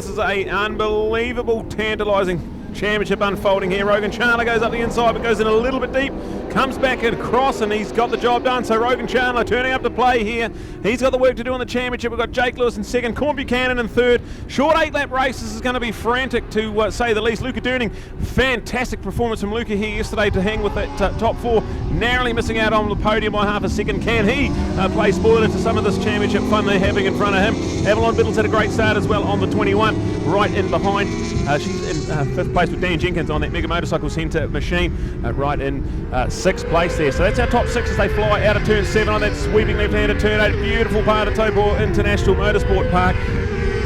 This is an unbelievable, tantalising championship unfolding here. Rogan Chandler goes up the inside but goes in a little bit deep, comes back across, and he's got the job done. So Rogan Chandler turning up to play here. He's got the work to do on the championship. We've got Jake Lewis in second, Corn Buchanan in third. Short 8-lap race. This is going to be frantic to say the least. Luca Durning, fantastic performance from Luca here yesterday to hang with that top four, narrowly missing out on the podium by half a second. Can he play spoiler to some of this championship fun they're having in front of him? Avalon Biddle's had a great start as well on the 21, right in behind. She's in fifth place with Dan Jenkins on that Mega Motorcycle Centre machine, right in sixth place there. So that's our top six as they fly out of turn 7 on that sweeping left-hander turn 8. Beautiful part of Taupo International Motorsport Park.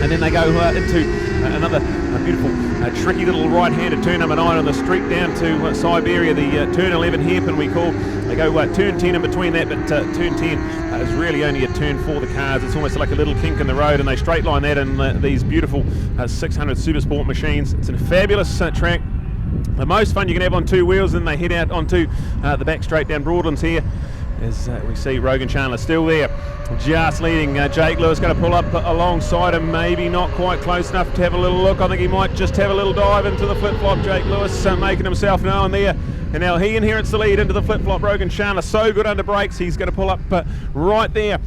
And then they go into another beautiful, tricky little right-hander turn number 9 on the street down to Siberia, the turn 11 hairpin we call. They go turn 10 in between that, but turn 10 is really only a turn for the cars. It's almost like a little kink in the road, and they straight line that in these beautiful 600 Supersport machines. It's a fabulous track. The most fun you can have on two wheels, and they head out onto the back straight down Broadlands here. As we see Rogan Chandler still there, just leading. Jake Lewis going to pull up alongside him, maybe not quite close enough to have a little look. I think he might just have a little dive into the flip-flop. Jake Lewis making himself known there. And now he inherits the lead into the flip-flop. Rogan Chandler so good under brakes, he's going to pull up right there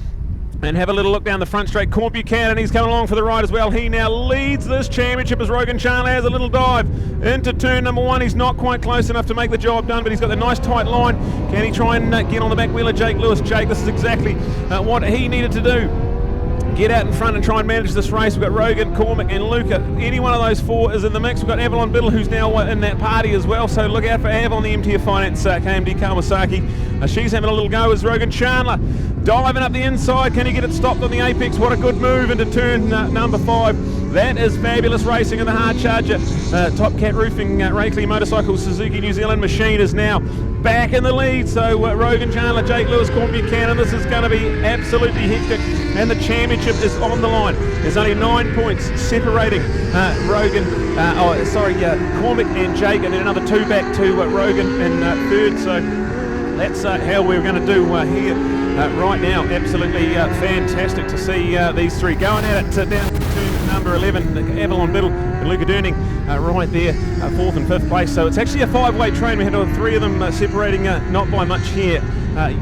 and have a little look down the front straight. Corn Buchanan, he's coming along for the ride as well. He now leads this championship as Rogan Chandler has a little dive into turn number 1. He's not quite close enough to make the job done, but he's got the nice tight line. Can he try and get on the back wheel of Jake Lewis? Jake, this is exactly what he needed to do. Get out in front and try and manage this race. We've got Rogan, Cormac and Luca. Any one of those four is in the mix. We've got Avalon Biddle, who's now in that party as well. So look out for Av on the MTF Finance KMD Kawasaki. She's having a little go as Rogan Chandler diving up the inside. Can he get it stopped on the apex? What a good move into turn number 5. That is fabulous racing in the hard charger. Top Cat Roofing Rakeley Motorcycle Suzuki New Zealand machine is now back in the lead. So Rogan Chandler, Jake Lewis, Corn Buchanan, this is going to be absolutely hectic, and the championship is on the line. There's only 9 points separating Cormac and Jake, and then another 2 back to Rogan in third. So that's how we're going to do here right now. Absolutely fantastic to see these three going at it down to number 11, Avalon Biddle and Luca Durning right there, 4th and 5th place. So it's actually a 5-way train. We had 3 of them separating not by much here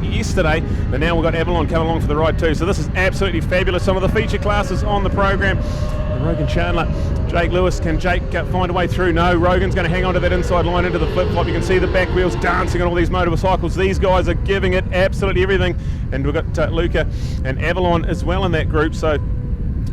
yesterday, but now we've got Avalon coming along for the ride too. So this is absolutely fabulous. Some of the feature classes on the program. Rogan Chandler, Jake Lewis, can Jake find a way through? No, Rogan's going to hang on to that inside line into the flip-flop. You can see the back wheels dancing on all these motorcycles. These guys are giving it absolutely everything. And we've got Luca and Avalon as well in that group. So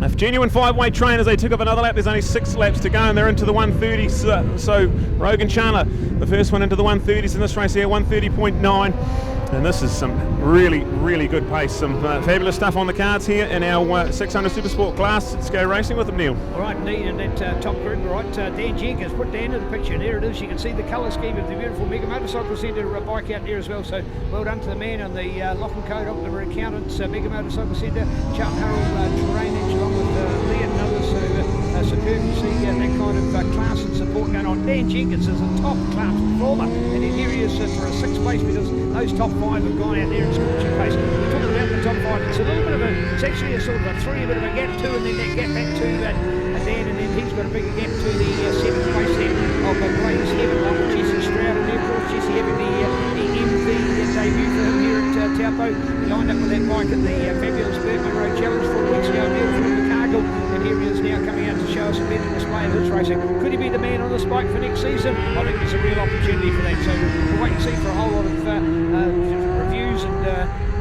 a genuine 5-way train as they took up another lap. There's only 6 laps to go and they're into the 130s. So Rogan Chandler, the first one into the 130s in this race here, 130.9. And this is some really, really good pace. Some fabulous stuff on the cards here in our 600 Supersport class. Let's go racing with them, Neil. All right, Neil, in that top group, right, Dan Jenkins, put Dan in the picture, and there it is. You can see the colour scheme of the beautiful Mega Motorcycle Centre bike out there as well. So well done to the man on the lock and code Optima Accountants Mega Motorcycle Centre, Charlton Harold Terrain Edge, along with Leah and others. So superb to see that kind of class and support going on. Dan Jenkins is a top class performer, and here he is for a 6th place, because those top 5 have gone out there in scorching pace. We're talking about the top 5. It's a little bit of it's actually a sort of a 3, a bit of a gap 2, and then that gap back to Dan, and then he's got a bigger gap to the 7th place there of Blaze Heaven, along with Jesse Stroud, and there, of course, Jesse having the MV debut for him here at Taupo. He lined up with that bike at the fabulous Bergman Road Challenge 4 weeks ago there from the Cargill, and here he is now coming out to show us a better display of his racing. Could he be the man on this bike for next season? I think there's a real opportunity for that. So we'll wait and see for a whole lot of reviews and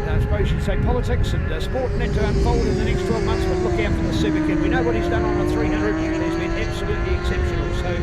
I suppose you'd say politics and sport and that to unfold in the next 12 months, but look out for the Super Kid. We know what he's done on a 300 and he's been absolutely exceptional. So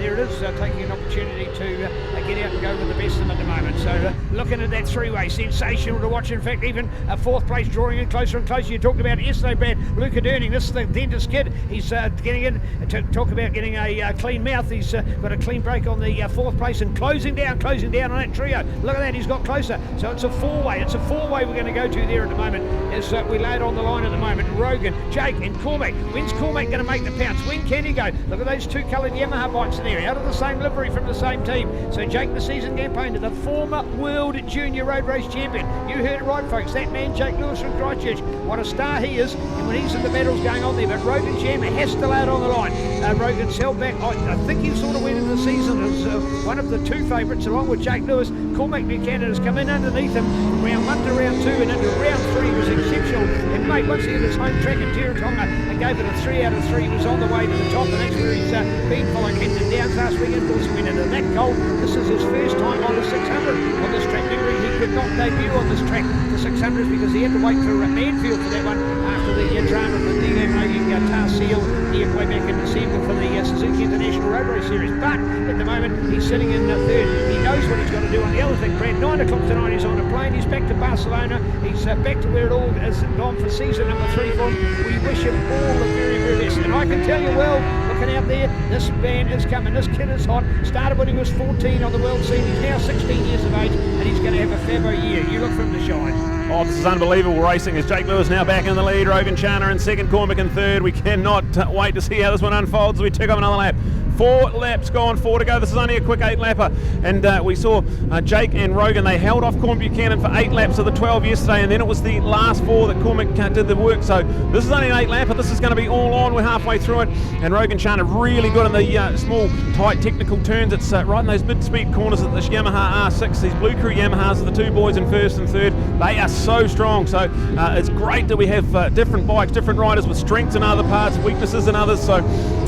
there it is, taking an opportunity to get out and go with the best of them at the moment. So looking at that 3-way, sensational to watch. In fact, even a 4th place drawing in closer and closer. You talked about it yesterday, Brad, Luca Durning. This is the dentist kid. He's getting in to talk about getting a clean mouth. He's got a clean break on the 4th place and closing down on that trio. Look at that, he's got closer. So it's a 4-way. It's a 4-way we're going to go to there at the moment as we lay it on the line at the moment. Rogan, Jake and Cormac. When's Cormac going to make the pounce? When can he go? Look at those 2 coloured Yamaha bikes in there. there, out of the same livery from the same team. So Jake, the season campaigner, the former World Junior Road Race Champion. You heard it right, folks. That man, Jake Lewis from Christchurch, what a star he is. And when he's in the battles going on there, but Rogan Chandler has to lay it on the line. Rogan's held back. I think he sort of went into the season as one of the two favourites, along with Jake Lewis. Cormac Buchanan has come in underneath him from round 1 to round 2, and into round 3 was exceptional. And mate, once he hit his home track in Tiratonga and gave it a 3 out of 3, he was on the way to the top, and that's where he's been following Hendon Downs last weekend. Of course, went into that goal. This is his first time on the 600 on this track. Remember, he could not debut on this track, the 600s, because he had to wait for Manfield for that one after the drama of the Ctas seal here way back in December for the Suzuki International Road Race Series. But at the moment, he's sitting in third. He knows what he's got to do on the other thing, Brad. 9 o'clock tonight, he's on a plane. He's back to Barcelona. He's back to where it all is gone for season number 3 for him. We wish him all the very, very best. And I can tell you, well, looking out there, this man is coming. This kid is hot. Started when he was 14 on the world scene. He's now 16 years of age, and he's going to have a fabo year. You look for him to shine. Oh, this is unbelievable racing as Jake Lewis now back in the lead. Rogan Chandler in second, Cormac in third. We cannot wait to see how this one unfolds as we tick up another lap. 4 laps gone, 4 to go. This is only a quick 8-lapper. And we saw Jake and Rogan, they held off Cormac Buchanan for 8 laps of the 12 yesterday, and then it was the last 4 that Cormac did the work. So this is only an 8-lapper. This is going to be all on. We're halfway through it. And Rogan Chandler really good in the small, tight technical turns. It's right in those mid-speed corners at this Yamaha R6. These Blue Crew Yamahas are the 2 boys in first and third. They are so strong. So it's great that we have different bikes, different riders with strengths in other parts, weaknesses in others. So,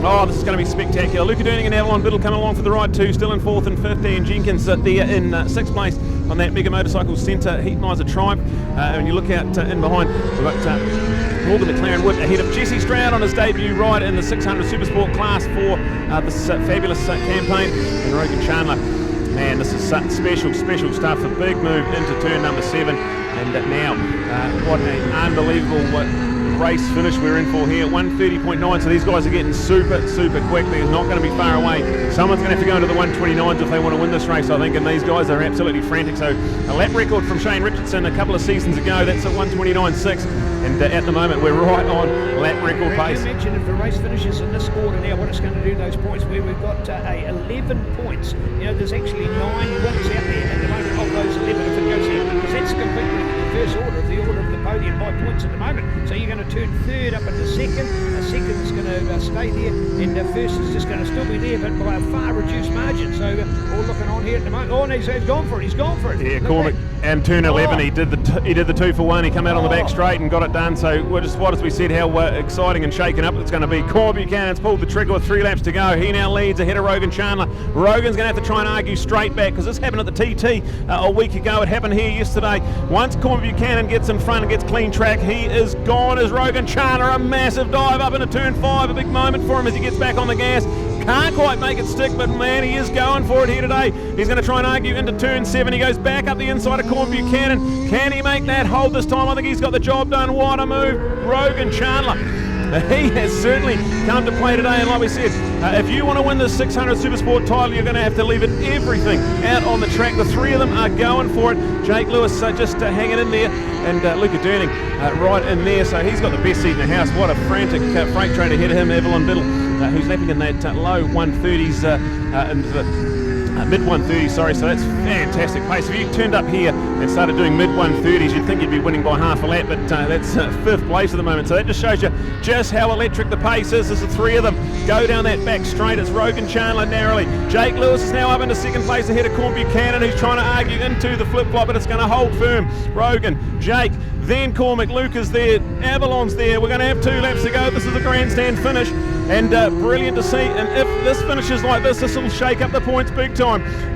oh, this is going to be spectacular. Luca Durning and Avalon Biddle coming along for the ride too, still in 4th and 5th, and Jenkins there in 6th place on that Mega Motorcycle Centre Heatmiser Triumph. And you look out in behind, we've got Morgan McLaren Wood ahead of Jesse Stroud on his debut ride in the 600 Supersport class for this fabulous campaign. And Rogan Chandler, man, this is special stuff. A big move into turn number 7. And now, what an unbelievable race finish we're in for here, 1:30.9. So these guys are getting super quick. They're not going to be far away. Someone's going to have to go into the 1:29s if they want to win this race, I think, and these guys are absolutely frantic. So a lap record from Shane Richardson a couple of seasons ago, that's at 1:29.6, and at the moment we're right on lap record pace. You mentioned if the race finishes in this order now, what it's going to do, those points, where we've got 11 points. You know, there's actually 9 wins out there at the moment of those 11 if it goes here, because that's completely the first order of the podium by points at the moment. So you're going to turn third up into second. Second is going to stay there, and first is just going to still be there, but by a far reduced margin. So all looking on here at the moment. Oh, and he's gone for it. He's gone for it. Yeah, Cormac, and turn 11, he did the 2-for-1. He came out on the back straight and got it done. So what as we said, how exciting and shaken up it's going to be. Cormac Buchanan's pulled the trigger with 3 laps to go. He now leads ahead of Rogan Chandler. Rogan's going to have to try and argue straight back, because this happened at the TT a week ago. It happened here yesterday. Once Cormac Buchanan gets in front and gets clean track, he is gone as Rogan Chandler. A massive dive up into turn 5. A big moment for him as he gets back on the gas. Can't quite make it stick, but man, he is going for it here today. He's going to try and argue into turn 7. He goes back up the inside of Cormac Buchanan. Can he make that hold this time? I think he's got the job done. What a move, Rogan Chandler. He has certainly come to play today, and like we said, if you want to win the 600 Supersport title, you're going to have to leave it everything out on the track. The 3 of them are going for it. Jake Lewis just hanging in there, and Luca Durning right in there, so he's got the best seat in the house. What a frantic freight train ahead of him, Avalon Biddle, who's lapping in that low 130s into the mid 130s, sorry, so that's fantastic pace. If you turned up here and started doing mid 130s, you'd think you'd be winning by half a lap, but that's 5th place at the moment. So that just shows you just how electric the pace is. There's the 3 of them go down that back straight. It's Rogan Chandler narrowly. Jake Lewis is now up into 2nd place ahead of Cormac Buchanan, who's trying to argue into the flip-flop, but it's going to hold firm. Rogan, Jake, then Cormac, Luca's there, Avalon's there. We're going to have 2 laps to go. This is a grandstand finish, and brilliant to see. And if this finishes like this will shake up the points big time.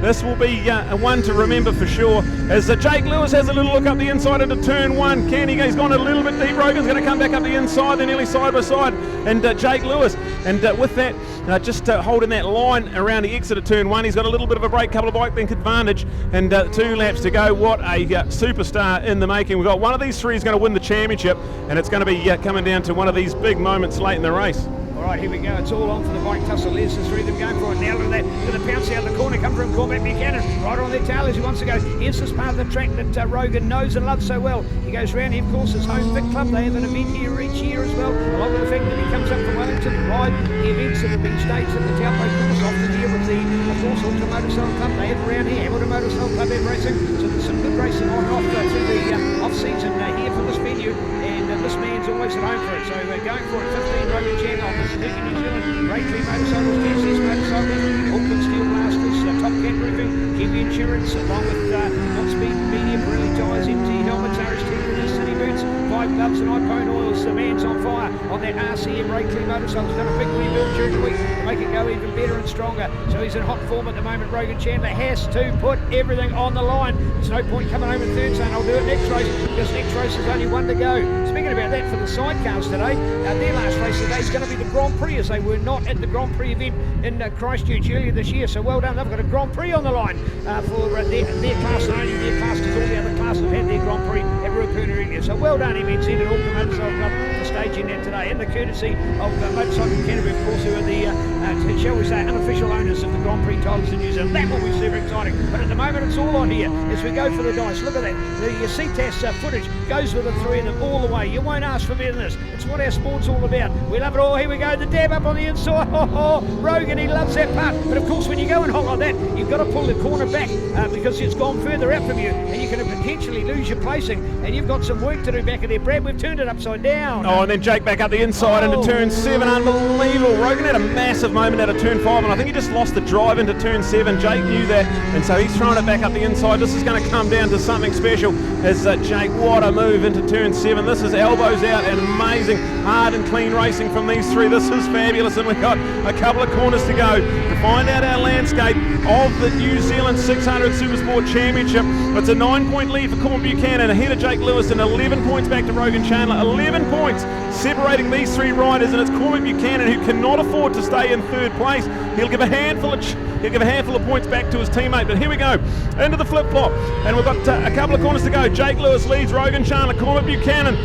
This will be one to remember for sure, as Jake Lewis has a little look up the inside into turn 1. Can he? He's gone a little bit deep. Rogan's going to come back up the inside. They're nearly side by side, and Jake Lewis, and with that just holding that line around the exit of turn 1, he's got a little bit of a break, couple of bike length advantage, and 2 laps to go. What a superstar in the making. We've got one of these 3 is going to win the championship, and it's going to be coming down to one of these big moments late in the race. All Right, here we go. It's all on for the bike tussle. There's the three of them going for it. Now look at that. Look at the pounce out of the corner. Come from Cormac Buchanan. Right on their tail as he wants to go. Here's this part of the track that Rogan knows and loves so well. He goes round here, of course, his home Vic Club. They have an event here each year as well. Along with the fact that he comes up from Wellington to ride the events that have been staged at the Taupo course. Often here with the, of course, Ultra Motorcycle Club. They have around here. Hamilton Motorcycle Club have racing. So there's some good racing on and off through the off-season here for this venue. And this man's always at home for it. So we're going for it. 15 Rogan Channel on the Suzuki New Zealand. Race2 Motorcycles, SS Motorcycles, Auckland Steel Blasters, Top Cat Roofing, Kiwi Insurance, along with non-speed medium Pirelli tyres, MT helmets, RST Winners, City Boots, 5 Gloves and iPhone Oils. The man's on fire on that RCM Race2 Motorcycles. Done a big rebuild during the week to make it go even better and stronger. So he's in hot form at the moment. Rogan Chandler has to put everything on the line. There's no point coming home in third saying I'll do it next race, because next race is only one to go. Speaking about that, for the sidecars today, their last race today is going to be the Grand Prix, as they were not at the Grand Prix event in Christchurch earlier this year. So well done, they've got a Grand Prix on the line for their class, and only their class, because all the other classes have had their Grand Prix at Ruapuna earlier. So well done, MNZ and Auckland Motorcycle Club for staging that today, and the courtesy of Motorcycle Canterbury, of course, who are the, shall we say, unofficial owners of the Grand Prix titles in New Zealand. That will be super exciting. But at the moment, it's all on here as we go for the dice. Look at that. The Ctas footage goes with the three of them all the way. You won't ask for better than this. It's what our sport's all about. We love it all. Here we go. The dab up on the inside. Rogan, he loves that part. But of course, when you go and hot like that, you've got to pull the corner back because it's gone further out from you, and you can potentially lose your placing. And you've got some work to do back in there. Brad, we've turned it upside down. Oh, and then Jake back up the inside into turn 7. Unbelievable. Rogan had a massive moment out of turn 5, and I think he just lost the drive into turn 7. Jake knew that, and so he's throwing it back up the inside. This is going to come down to something special as Jake, what a move into turn 7. This is elbows out and amazing, hard and clean racing from these three. This is fabulous, and we've got a couple of corners to go to find out our landscape of the New Zealand 600 Supersport Championship. It's a 9-point lead for Cormac Buchanan, ahead of Jake Lewis, and 11 points back to Rogan Chandler. 11 points separating these three riders, and it's Cormac Buchanan who cannot afford to stay in third place. He'll give a handful of points back to his teammate. But here we go into the flip-flop, and we've got a couple of corners to go. Jake Lewis leads Rogan Chandler. Cormac Buchanan,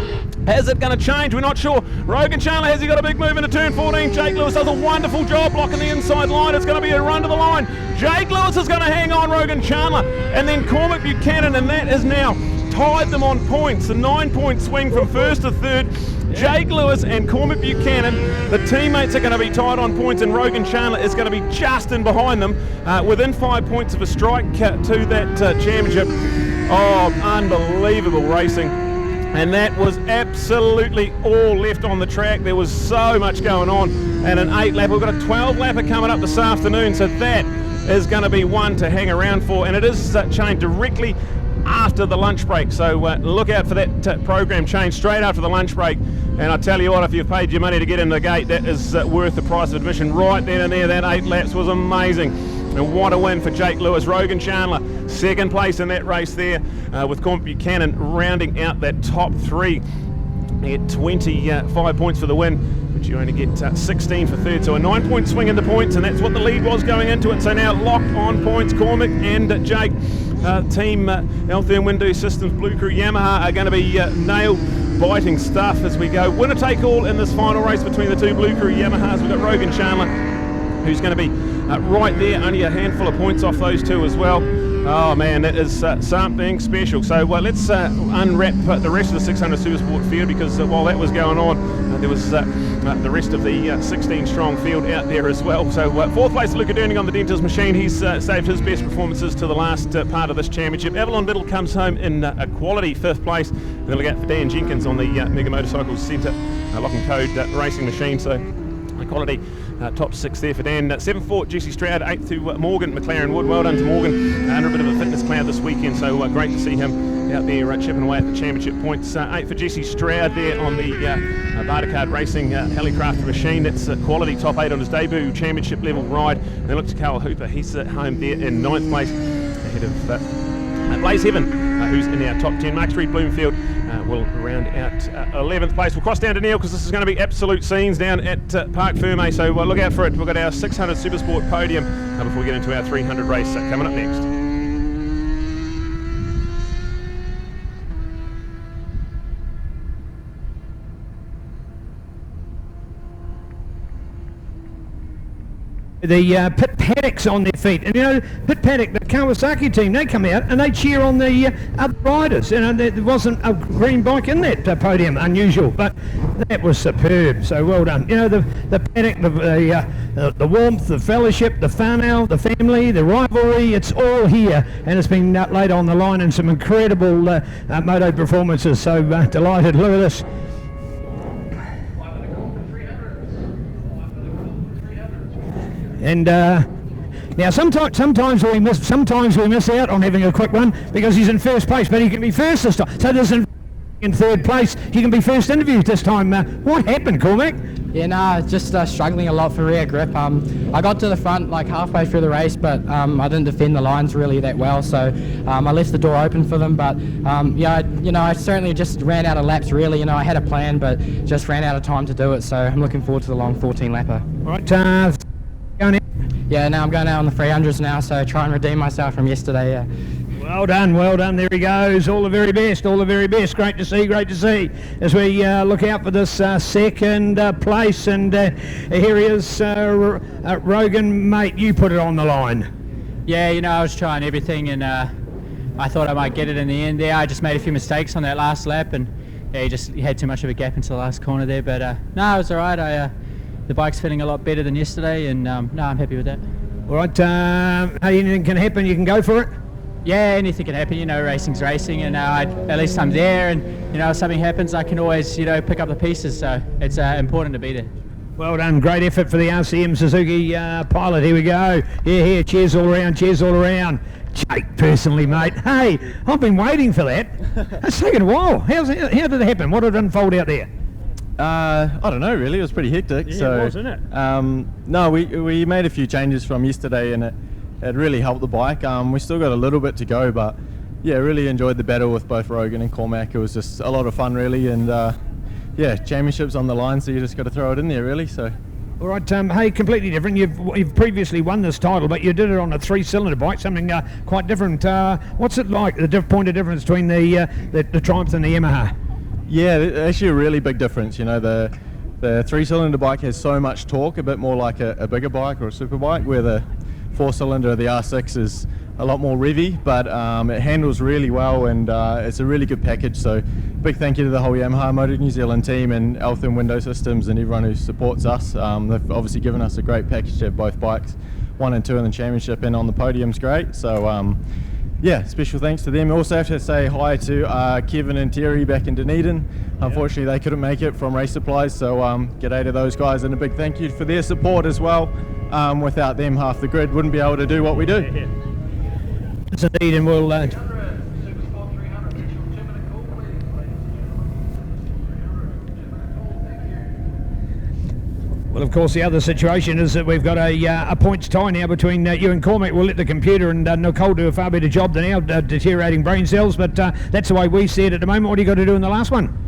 is it going to change? We're not sure. Rogan Chandler, has he got a big move into turn 14? Jake Lewis does a wonderful job blocking the inside line. It's going to be a run to the line. Jake Lewis is going to hang on Rogan Chandler, and then Cormac Buchanan, and that is now tied them on points. A 9-point swing from first to third. Jake Lewis and Cormac Buchanan, the teammates are going to be tied on points, and Rogan Chandler is going to be just in behind them, within 5 points of a strike to that championship. Oh, unbelievable racing. And that was absolutely all left on the track. There was so much going on, and an 8-lap. We've got a 12-lapper coming up this afternoon, so that is going to be one to hang around for, and it is changed directly after the lunch break, so look out for that program change straight after the lunch break. And I tell you what, if you've paid your money to get in the gate, that is worth the price of admission right then and there. That 8 laps was amazing, and what a win for Jake Lewis. Rogan Chandler second place in that race there, with Cormac Buchanan rounding out that top 3 at 25 points for the win, but you only get 16 for third, so a 9-point swing into points, and that's what the lead was going into it. So now locked on points, Cormac and Jake. Team Altherm Windu Systems Blue Crew Yamaha are going to be nail-biting stuff as we go. Winner take all in this final race between the two Blue Crew Yamahas. We've got Rogan Chandler, who's going to be right there, only a handful of points off those two as well. Oh man, that is something special. So let's unwrap the rest of the 600 Supersport field, because while that was going on, there was the rest of the 16-strong field out there as well. So fourth place, Luca Durning on the Dentals machine. He's saved his best performances to the last part of this championship. Avalon Biddle comes home in a quality 5th place. And then look out for Dan Jenkins on the Mega Motorcycles Centre Lock and Code racing machine. So quality top 6 there for Dan. 7th for Jesse Stroud, 8th to Morgan McLaren Wood. Well done to Morgan, under a bit of a fitness cloud this weekend, so great to see him out there chipping away at the championship points. 8th for Jesse Stroud there on the Bartercard Racing Helicraft machine. That's quality top 8 on his debut championship level ride. And then look to Carl Hooper, he's at home there in 9th place, ahead of Blaze Heaven, who's in our top 10. Mark Street Bloomfield will round out 11th place. We'll cross down to Neil, because this is going to be absolute scenes down at Parc Ferme, so look out for it. We've got our 600 Supersport podium before we get into our 300 race coming up next. The pit paddocks on their feet, and you know, pit paddock, the Kawasaki team, they come out and they cheer on the other riders. You know, there wasn't a green bike in that podium, unusual, but that was superb. So well done. You know, the paddock, the warmth, the fellowship, the whānau, the family, the rivalry, it's all here, and it's been laid on the line in some incredible moto performances. So delighted. Look at this. And now sometimes we miss out on having a quick one because he's in first place, but he can be first this time. So there's in third place, he can be first interviewed this time. What happened, Cormac? Yeah, just struggling a lot for rear grip. I got to the front like halfway through the race, but I didn't defend the lines really that well, so I left the door open for them. But yeah, I certainly just ran out of laps really. You know, I had a plan, but just ran out of time to do it. So I'm looking forward to the long 14 lapper. All right, going out. Yeah, now I'm going out on the 300s now, so try and redeem myself from yesterday. Yeah. Well done, there he goes, all the very best, great to see, as we look out for this second place, and here he is, Rogan, mate, you put it on the line. Yeah, you know, I was trying everything, and I thought I might get it in the end there. I just made a few mistakes on that last lap, and yeah, you had too much of a gap into the last corner there, but no, it was alright. The bike's fitting a lot better than yesterday, and no, I'm happy with that. Alright, hey, anything can happen, you can go for it? Yeah, anything can happen, you know, racing's racing, and at least I'm there, and you know, if something happens, I can always, you know, pick up the pieces, so it's important to be there. Well done, great effort for the RCM Suzuki pilot. Here we go. Here, cheers all around. Jake, personally, mate. Hey, I've been waiting for that. It's taken a while. How did it happen? What did unfold out there? I don't know, really. It was pretty hectic. Yeah, so, it was, isn't it? No, we made a few changes from yesterday, and it really helped the bike. We still got a little bit to go, but yeah, really enjoyed the battle with both Rogan and Cormac. It was just a lot of fun, really, and yeah, championships on the line, so you just got to throw it in there, really. So. All right, hey, completely different. You've previously won this title, but you did it on a 3-cylinder bike, something quite different. What's it like? The point of difference between the Triumph and the Yamaha? Yeah, actually a really big difference. You know, the 3-cylinder bike has so much torque, a bit more like a bigger bike or a super bike, where the 4-cylinder, the R6, is a lot more revvy, but it handles really well, and it's a really good package. So big thank you to the whole Yamaha Motor New Zealand team and Eltham Window Systems and everyone who supports us. They've obviously given us a great package to have both bikes, 1 and 2 in the championship, and on the podium's great. So yeah, special thanks to them. Also have to say hi to Kevin and Terry back in Dunedin. Unfortunately, they couldn't make it from Race Supplies, so g'day to those guys, and a big thank you for their support as well. Without them, half the grid wouldn't be able to do what we do. Yes, indeed, and we'll... Well, of course, the other situation is that we've got a points tie now between you and Cormac. We'll let the computer and Nicole do a far better job than our deteriorating brain cells, but that's the way we see it at the moment. What do you got to do in the last one?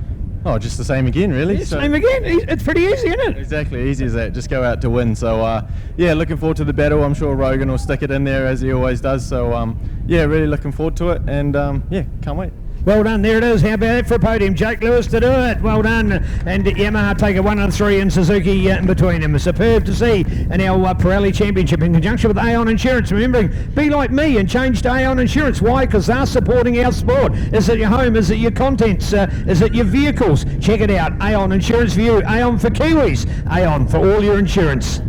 Oh, just the same again, really. Yeah, same again. It's pretty easy, isn't it? Exactly, easy as that. Just go out to win. So, yeah, looking forward to the battle. I'm sure Rogan will stick it in there as he always does. So, yeah, really looking forward to it, and yeah, can't wait. Well done, there it is. How about it for a podium? Jake Lewis to do it. Well done. And Yamaha take a 1 and 3 and Suzuki in between them. Superb to see in our Pirelli Championship in conjunction with Aon Insurance. Remembering, be like me and change to Aon Insurance. Why? Because they're supporting our sport. Is it your home? Is it your contents? Is it your vehicles? Check it out. Aon Insurance View. Aon for Kiwis. Aon for all your insurance.